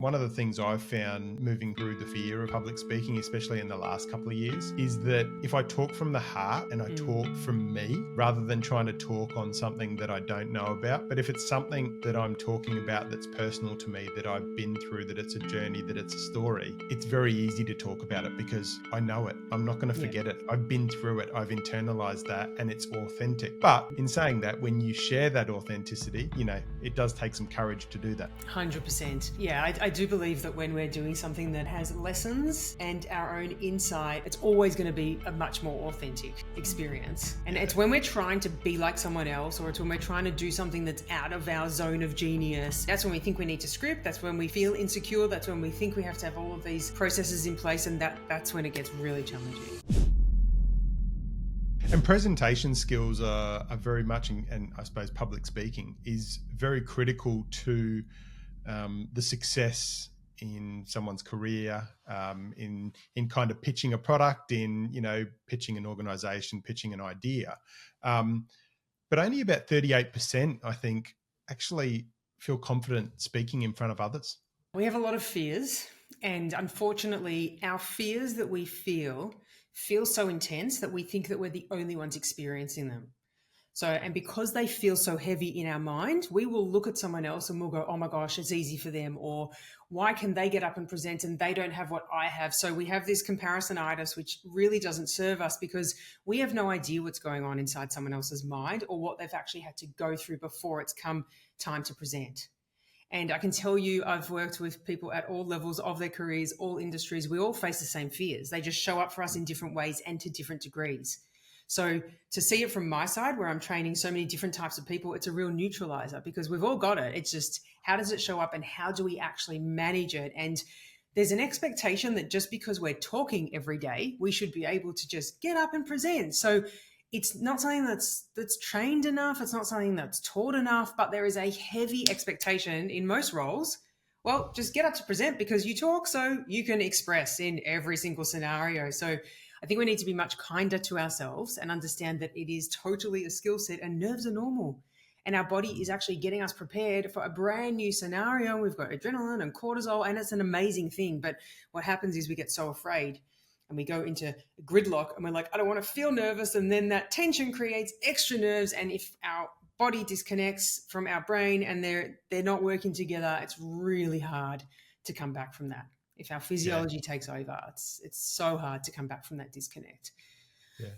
One of the things I've found moving through the fear of public speaking, especially in the last couple of years, is that if I talk from the heart and I talk from me, rather than trying to talk on something that I don't know about, but if it's something that I'm talking about that's personal to me, that I've been through, that it's a journey, that it's a story, it's very easy to talk about it because I know it. I'm not going to forget it. I've been through it. I've internalized that and it's authentic. But in saying that, when you share that authenticity, it does take some courage to do that. 100%. Yeah, I do believe that when we're doing something that has lessons and our own insight, it's always going to be a much more authentic experience. And it's when we're trying to be like someone else, or it's when we're trying to do something that's out of our zone of genius, that's when we think we need to script, that's when we feel insecure, that's when we think we have to have all of these processes in place, and that's when it gets really challenging. And presentation skills are very much, and I suppose public speaking is very critical to the success in someone's career, in kind of pitching a product, in pitching an organization, pitching an idea. But only about 38%, I think, actually feel confident speaking in front of others. We have a lot of fears, and unfortunately, our fears that we feel so intense that we think that we're the only ones experiencing them. So, and because they feel so heavy in our mind, we will look at someone else and we'll go, oh my gosh, it's easy for them. Or why can they get up and present and they don't have what I have? So we have this comparisonitis, which really doesn't serve us because we have no idea what's going on inside someone else's mind or what they've actually had to go through before it's come time to present. And I can tell you, I've worked with people at all levels of their careers, all industries. We all face the same fears. They just show up for us in different ways and to different degrees. So to see it from my side, where I'm training so many different types of people, it's a real neutralizer because we've all got it. It's just, how does it show up and how do we actually manage it? And there's an expectation that just because we're talking every day, we should be able to just get up and present. So it's not something that's trained enough. It's not something that's taught enough, but there is a heavy expectation in most roles. Well, just get up to present because you talk so you can express in every single scenario. So I think we need to be much kinder to ourselves and understand that it is totally a skill set and nerves are normal. And our body is actually getting us prepared for a brand new scenario. We've got adrenaline and cortisol, and it's an amazing thing. But what happens is we get so afraid and we go into gridlock and we're like, I don't want to feel nervous. And then that tension creates extra nerves. And if our body disconnects from our brain and they're not working together, it's really hard to come back from that. If our physiology takes over, it's so hard to come back from that disconnect. Yeah.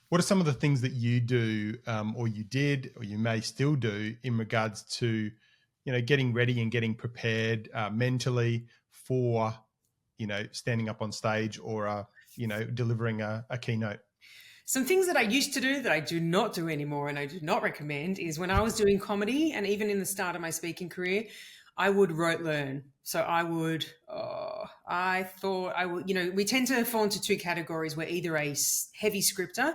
What are some of the things that you do or you did or you may still do in regards to, getting ready and getting prepared mentally for standing up on stage or, delivering a keynote? Some things that I used to do that I do not do anymore and I do not recommend is when I was doing comedy and even in the start of my speaking career, I would rote learn. So I thought I would, we tend to fall into two categories. We're either a heavy scripter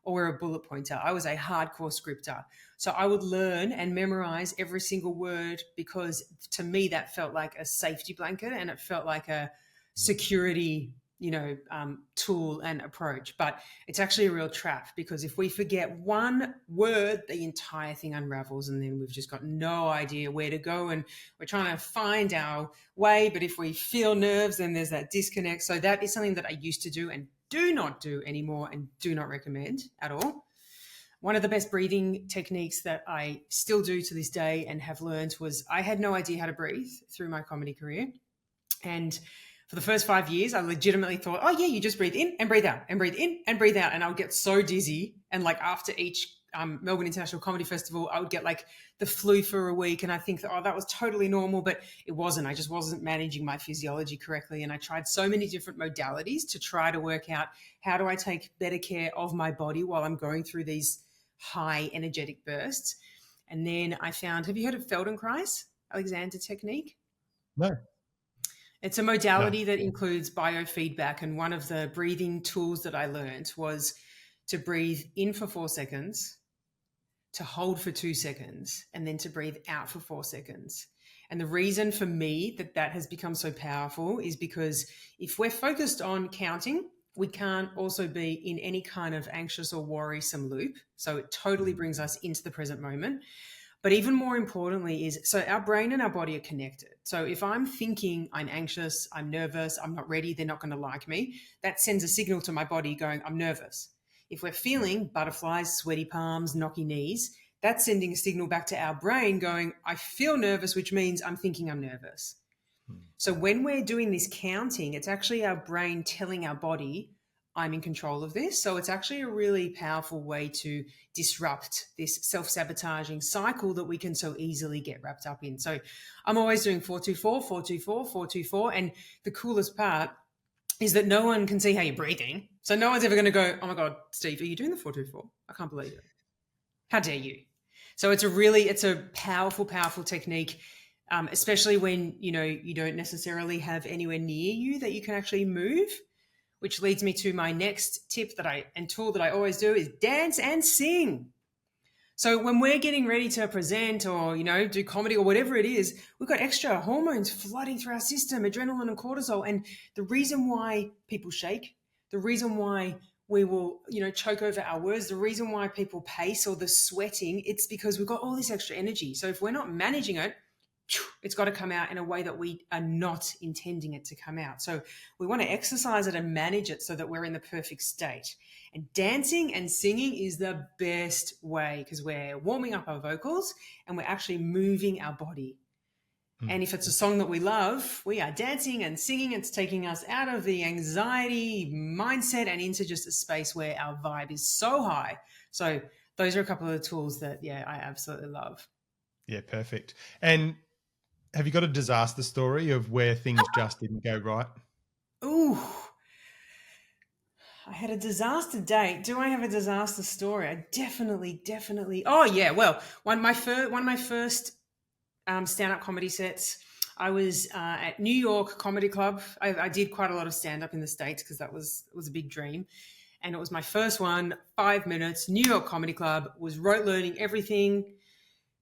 or we're a bullet pointer. I was a hardcore scripter. So I would learn and memorize every single word because to me that felt like a safety blanket and it felt like a security, tool and approach. But it's actually a real trap because if we forget one word, the entire thing unravels and then we've just got no idea where to go and we're trying to find our way. But if we feel nerves, then there's that disconnect. So that is something that I used to do and do not do anymore and do not recommend at all. One of the best breathing techniques that I still do to this day and have learned was I had no idea how to breathe through my comedy career. And for the first 5 years, I legitimately thought, oh yeah, you just breathe in and breathe out and breathe in and breathe out. And I would get so dizzy. And like after each Melbourne International Comedy Festival, I would get like the flu for a week. And I think that, that was totally normal, but it wasn't. I just wasn't managing my physiology correctly. And I tried so many different modalities to try to work out how do I take better care of my body while I'm going through these high energetic bursts. And then I found, have you heard of Feldenkrais, Alexander technique? No. It's a modality that includes biofeedback. And one of the breathing tools that I learned was to breathe in for 4 seconds, to hold for 2 seconds, and then to breathe out for 4 seconds. And the reason for me that has become so powerful is because if we're focused on counting, we can't also be in any kind of anxious or worrisome loop. So it totally brings us into the present moment. But even more importantly is, so our brain and our body are connected. So if I'm thinking I'm anxious, I'm nervous, I'm not ready, they're not going to like me, that sends a signal to my body going, I'm nervous. If we're feeling butterflies, sweaty palms, knocky knees, that's sending a signal back to our brain going, I feel nervous, which means I'm thinking I'm nervous. So when we're doing this counting, it's actually our brain telling our body, I'm in control of this. So it's actually a really powerful way to disrupt this self-sabotaging cycle that we can so easily get wrapped up in. So I'm always doing 424, 424, 424. And the coolest part is that no one can see how you're breathing. So no one's ever going to go, oh my God, Steve, are you doing the 424? I can't believe it. How dare you? So it's a powerful, powerful technique. Especially when, you don't necessarily have anywhere near you that you can actually move, which leads me to my next tip and tool that I always do is dance and sing. So when we're getting ready to present or, do comedy or whatever it is, we've got extra hormones flooding through our system, adrenaline and cortisol. And the reason why people shake, the reason why we will, choke over our words, the reason why people pace or the sweating, it's because we've got all this extra energy. So if we're not managing it, it's got to come out in a way that we are not intending it to come out. So we want to exercise it and manage it so that we're in the perfect state. And dancing and singing is the best way because we're warming up our vocals and we're actually moving our body. And if it's a song that we love, we are dancing and singing. It's taking us out of the anxiety mindset and into just a space where our vibe is so high. So those are a couple of the tools that, I absolutely love. Yeah, perfect. And have you got a disaster story of where things just didn't go right? Ooh, I had a disaster date. Do I have a disaster story? I definitely. Oh yeah, well, one of my first stand-up comedy sets. I was at New York Comedy Club. I did quite a lot of stand-up in the States because that was a big dream. And it was my first one, 5 minutes, New York Comedy Club, was rote learning everything,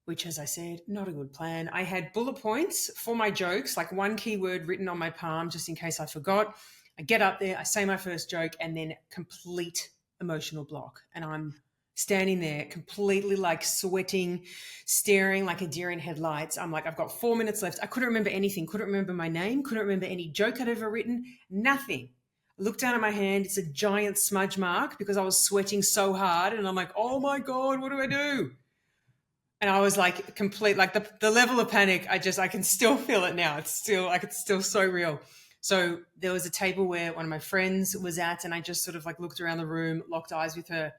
which, as I said, not a good plan. I had bullet points for my jokes, like one keyword written on my palm just in case I forgot. I get up there, I say my first joke, and then complete emotional block. And I'm standing there completely like sweating, staring like a deer in headlights. I'm like, I've got 4 minutes left. I couldn't remember anything, couldn't remember my name, couldn't remember any joke I'd ever written, nothing. I look down at my hand, it's a giant smudge mark because I was sweating so hard. And I'm like, oh my God, what do I do? And I was like complete, like the level of panic, I can still feel it now. It's still so real. So there was a table where one of my friends was at, and I just sort of like looked around the room, locked eyes with her,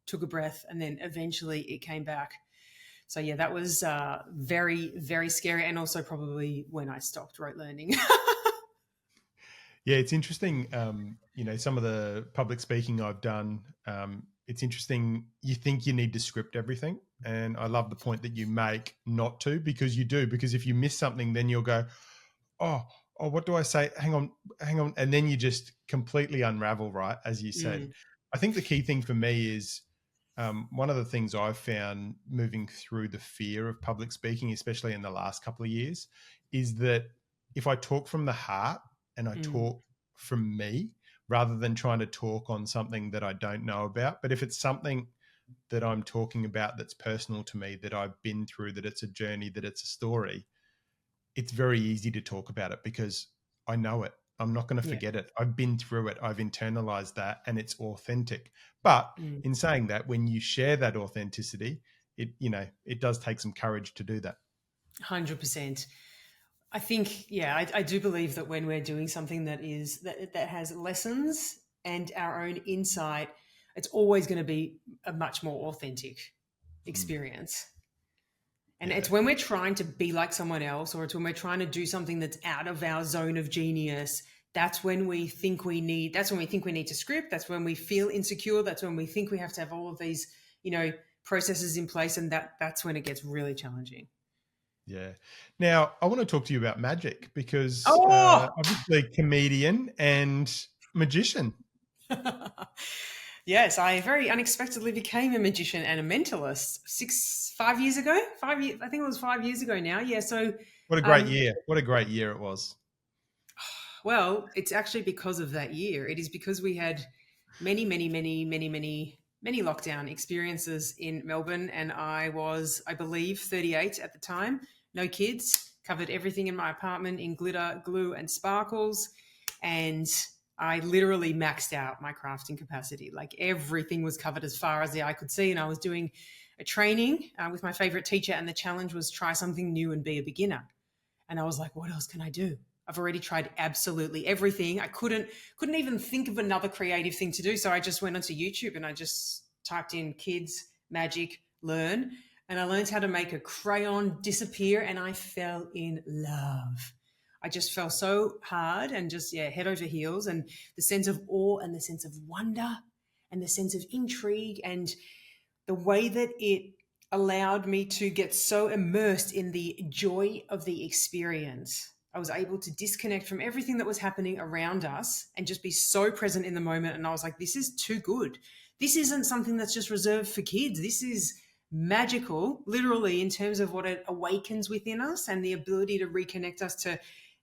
took a breath, and then eventually it came back. So yeah, that was very, very scary. And also probably when I stopped rote learning. Yeah, it's interesting. Some of the public speaking I've done, it's interesting. You think you need to script everything. And I love the point that you make not to, because you do. Because if you miss something, then you'll go, oh, what do I say? Hang on. And then you just completely unravel, right? As you said. I think the key thing for me is one of the things I've found moving through the fear of public speaking, especially in the last couple of years, is that if I talk from the heart and I talk from me rather than trying to talk on something that I don't know about, but if it's something that I'm talking about that's personal to me, that I've been through, that it's a journey, that it's a story, it's very easy to talk about it because I know it. I'm not going to forget it. I've been through it. I've internalized that and it's authentic. But in saying that, when you share that authenticity, it does take some courage to do that. 100%. I think, I do believe that when we're doing something that has lessons and our own insight, it's always going to be a much more authentic experience. And it's when we're trying to be like someone else, or it's when we're trying to do something that's out of our zone of genius, that's when we think we need to script. That's when we feel insecure. That's when we think we have to have all of these, processes in place. And that's when it gets really challenging. Yeah. Now, I want to talk to you about magic because obviously comedian and magician. Yes, I very unexpectedly became a magician and a mentalist 5 years ago. I think it was 5 years ago now. Yeah. So what a great year. What a great year it was. Well, it's actually because of that year. It is because we had many many lockdown experiences in Melbourne, and I was, I believe, 38 at the time. No kids, covered everything in my apartment in glitter, glue, and sparkles. And I literally maxed out my crafting capacity. Like everything was covered as far as the eye could see. And I was doing a training with my favorite teacher, and the challenge was try something new and be a beginner. And I was like, what else can I do? I've already tried absolutely everything. I couldn't even think of another creative thing to do. So I just went onto YouTube and I just typed in kids, magic, learn. And I learned how to make a crayon disappear, and I fell in love. I just fell so hard and just, head over heels, and the sense of awe and the sense of wonder and the sense of intrigue and the way that it allowed me to get so immersed in the joy of the experience. I was able to disconnect from everything that was happening around us and just be so present in the moment. And I was like, this is too good. This isn't something that's just reserved for kids. This is magical, literally, in terms of what it awakens within us and the ability to reconnect us to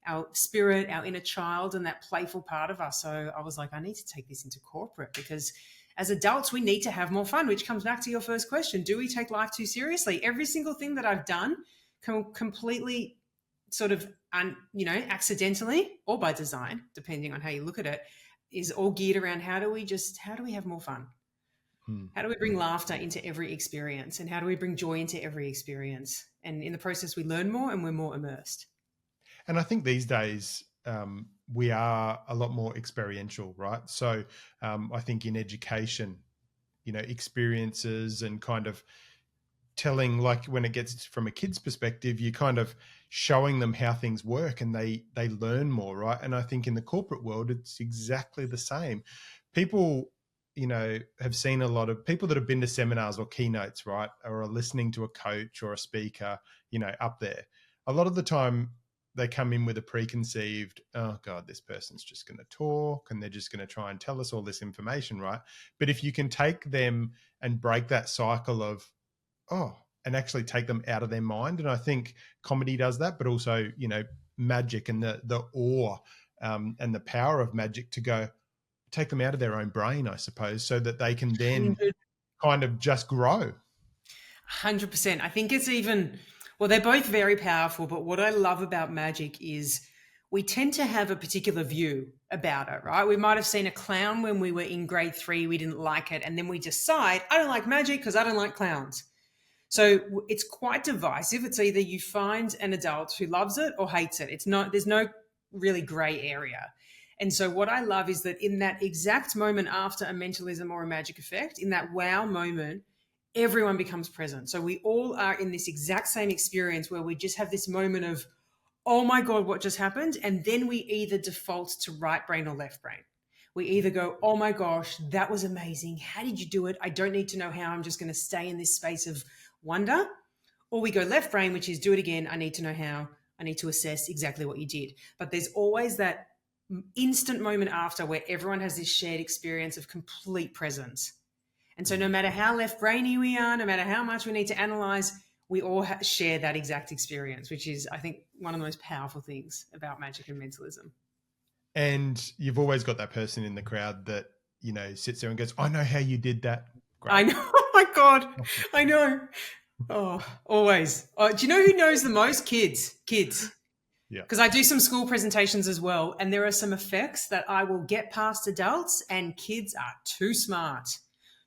our spirit, our inner child, and that playful part of us. So I was like, I need to take this into corporate, because as adults, we need to have more fun, which comes back to your first question. Do we take life too seriously? Every single thing that I've done completely sort of, accidentally or by design, depending on how you look at it, is all geared around how do we have more fun? How do we bring laughter into every experience? And how do we bring joy into every experience? And in the process, we learn more and we're more immersed. And I think these days we are a lot more experiential, right? So I think in education, experiences and kind of telling, like when it gets from a kid's perspective, you kind of showing them how things work and they learn more, right? And I think in the corporate world, it's exactly the same. People, have seen a lot of people that have been to seminars or keynotes, right? Or are listening to a coach or a speaker, up there. A lot of the time they come in with a preconceived, oh God, this person's just going to talk and they're just going to try and tell us all this information, right? But if you can take them and break that cycle of, and actually take them out of their mind. And I think comedy does that, but also, magic and the awe and the power of magic to go take them out of their own brain, I suppose, so that they can then kind of just grow. 100%. I think it's they're both very powerful, but what I love about magic is we tend to have a particular view about it, right? We might have seen a clown when we were in grade 3, we didn't like it, and then we decide, I don't like magic because I don't like clowns. So it's quite divisive. It's either you find an adult who loves it or hates it. There's no really gray area. And so what I love is that in that exact moment after a mentalism or a magic effect, in that wow moment, everyone becomes present. So we all are in this exact same experience where we just have this moment of, oh my God, what just happened? And then we either default to right brain or left brain. We either go, oh my gosh, that was amazing. How did you do it? I don't need to know how. I'm just going to stay in this space of wonder. Or we go left brain, which is do it again. I need to know how. I need to assess exactly what you did. But there's always that instant moment after where everyone has this shared experience of complete presence. And so no matter how left brainy we are, no matter how much we need to analyze, we all share that exact experience, which is, I think, one of the most powerful things about magic and mentalism. And you've always got that person in the crowd that, sits there and goes, I know how you did that. Great. I know. Oh my God. I know. Oh, always. Oh, do you know who knows the most? Kids. Yeah. Because I do some school presentations as well. And there are some effects that I will get past adults, and kids are too smart.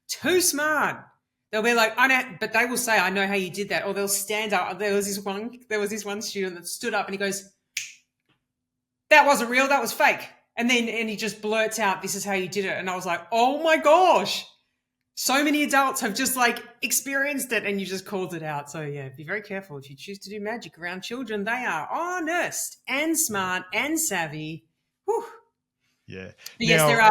Too smart. They'll be like, I know, but they will say, I know how you did that. Or they'll stand up. There was this one student that stood up and he goes, that wasn't real. That was fake. And he just blurts out, this is how you did it. And I was like, oh my gosh. So many adults have just experienced it and you just called it out. So yeah, be very careful. If you choose to do magic around children, they are honest and smart and savvy. Whew. Yeah. But yes, there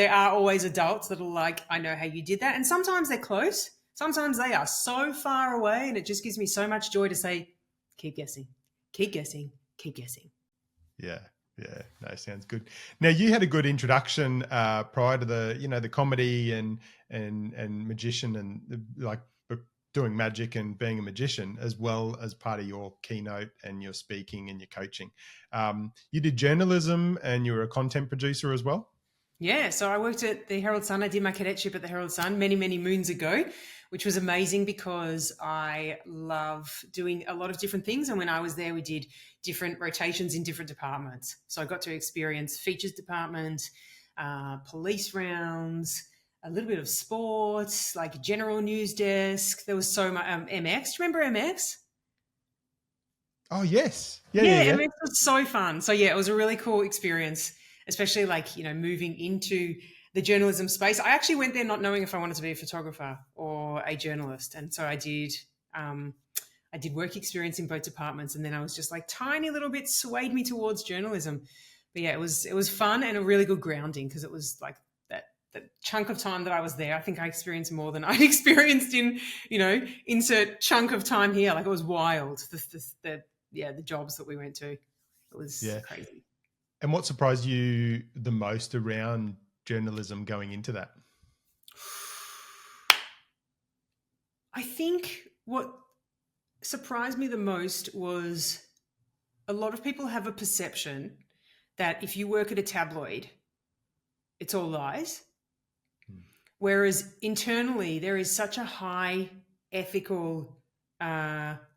are always adults that are like, I know how you did that. And sometimes they're close. Sometimes they are so far away, and it just gives me so much joy to say, keep guessing, keep guessing, keep guessing. Yeah. Yeah. No, sounds good. Now, you had a good introduction prior to the comedy and magician and doing magic and being a magician, as well as part of your keynote and your speaking and your coaching. You did journalism and you were a content producer as well? Yeah, so I worked at the Herald Sun. I did my cadetship at the Herald Sun many, many moons ago, which was amazing because I love doing a lot of different things. And when I was there, we did different rotations in different departments. So I got to experience features department, police rounds, a little bit of sports, like general news desk. There was so much MX. Do you remember MX? Oh, yes. Yeah, yeah, Yeah, yeah. MX was so fun. So yeah, it was a really cool experience, especially like, moving into the journalism space. I actually went there not knowing if I wanted to be a photographer or a journalist. And so I did work experience in both departments, and then I was just like tiny little bit swayed me towards journalism. But yeah, it was fun and a really good grounding because it was like that chunk of time that I was there. I think I experienced more than I'd experienced in, insert chunk of time here. Like it was wild. The jobs that we went to. It was Yeah. crazy. And what surprised you the most around journalism going into that? I think what surprised me the most was a lot of people have a perception that if you work at a tabloid, it's all lies. Whereas internally, there is such a high ethical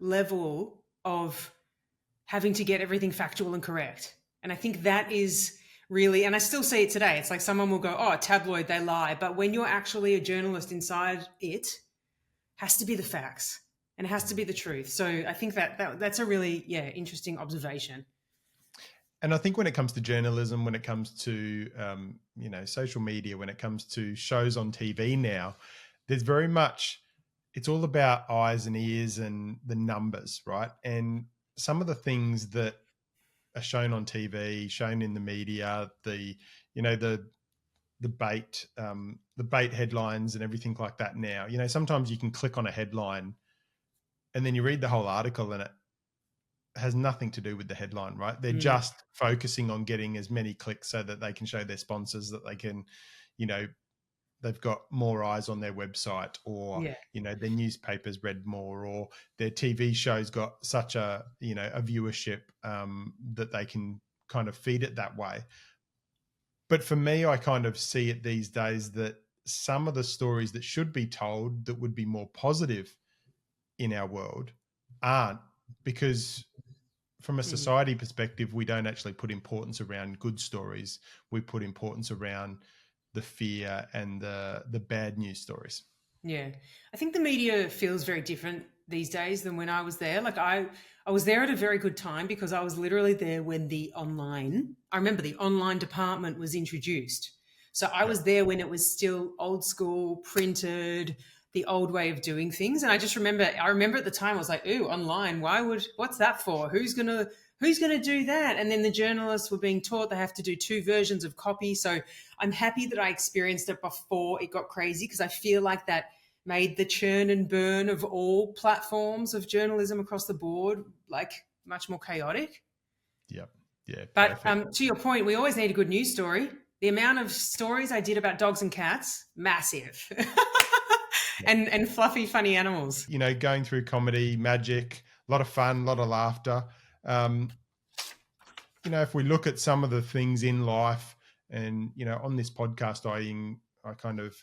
level of having to get everything factual and correct. And I think that is really, and I still see it today. It's like someone will go, oh, tabloid, they lie. But when you're actually a journalist inside it, has to be the facts and it has to be the truth. So I think that's a really, interesting observation. And I think when it comes to journalism, when it comes to, social media, when it comes to shows on TV now, there's very much, it's all about eyes and ears and the numbers, right? And some of the things that are shown on TV, shown in the media, the bait headlines and everything like that now, sometimes you can click on a headline and then you read the whole article and it has nothing to do with the headline, right? They're just focusing on getting as many clicks so that they can show their sponsors that they can, they've got more eyes on their website, or, their newspapers read more, or their TV shows got such a viewership that they can kind of feed it that way. But for me, I kind of see it these days that some of the stories that should be told that would be more positive in our world aren't, because from a society perspective, we don't actually put importance around good stories. We put importance around the fear and the bad news stories. Yeah. I think the media feels very different these days than when I was there. Like I was there at a very good time because I was literally there when I remember the online department was introduced. So I was there when it was still old school, printed, the old way of doing things. And I remember at the time I was like, ooh, online, what's that for? Who's going to do that? And then the journalists were being taught they have to do 2 versions of copy. So I'm happy that I experienced it before it got crazy, because I feel like that made the churn and burn of all platforms of journalism across the board like much more chaotic. Yep. Yeah. But to your point, we always need a good news story. The amount of stories I did about dogs and cats, massive. And fluffy, funny animals. Going through comedy, magic, a lot of fun, a lot of laughter. If we look at some of the things in life, and, on this podcast, I kind of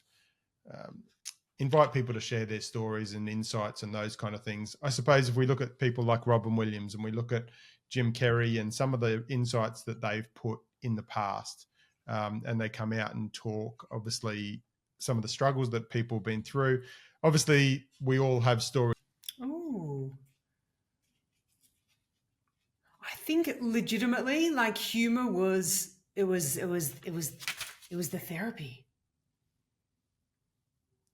invite people to share their stories and insights and those kind of things. I suppose if we look at people like Robin Williams and we look at Jim Carrey and some of the insights that they've put in the past, and they come out and talk, obviously, some of the struggles that people have been through. Obviously, we all have stories. Oh, I think legitimately, like, humor was the therapy.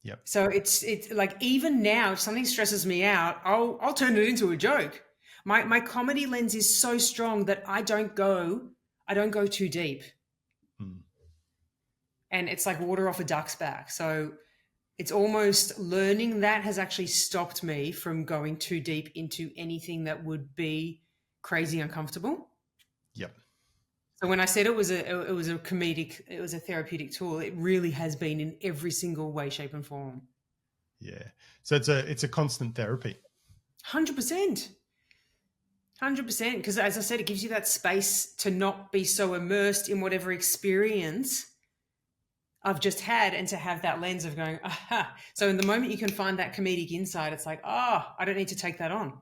Yep. So it's like, even now, if something stresses me out, I'll turn it into a joke. My comedy lens is so strong that I don't go too deep. And it's like water off a duck's back. So it's almost learning that has actually stopped me from going too deep into anything that would be crazy uncomfortable. Yep. So when I said it was a therapeutic tool, it really has been in every single way, shape, and form. Yeah. So it's a constant therapy. 100%. 100%. Because as I said, it gives you that space to not be so immersed in whatever experience I've just had, and to have that lens of going, aha. So in the moment you can find that comedic insight, it's like, I don't need to take that on.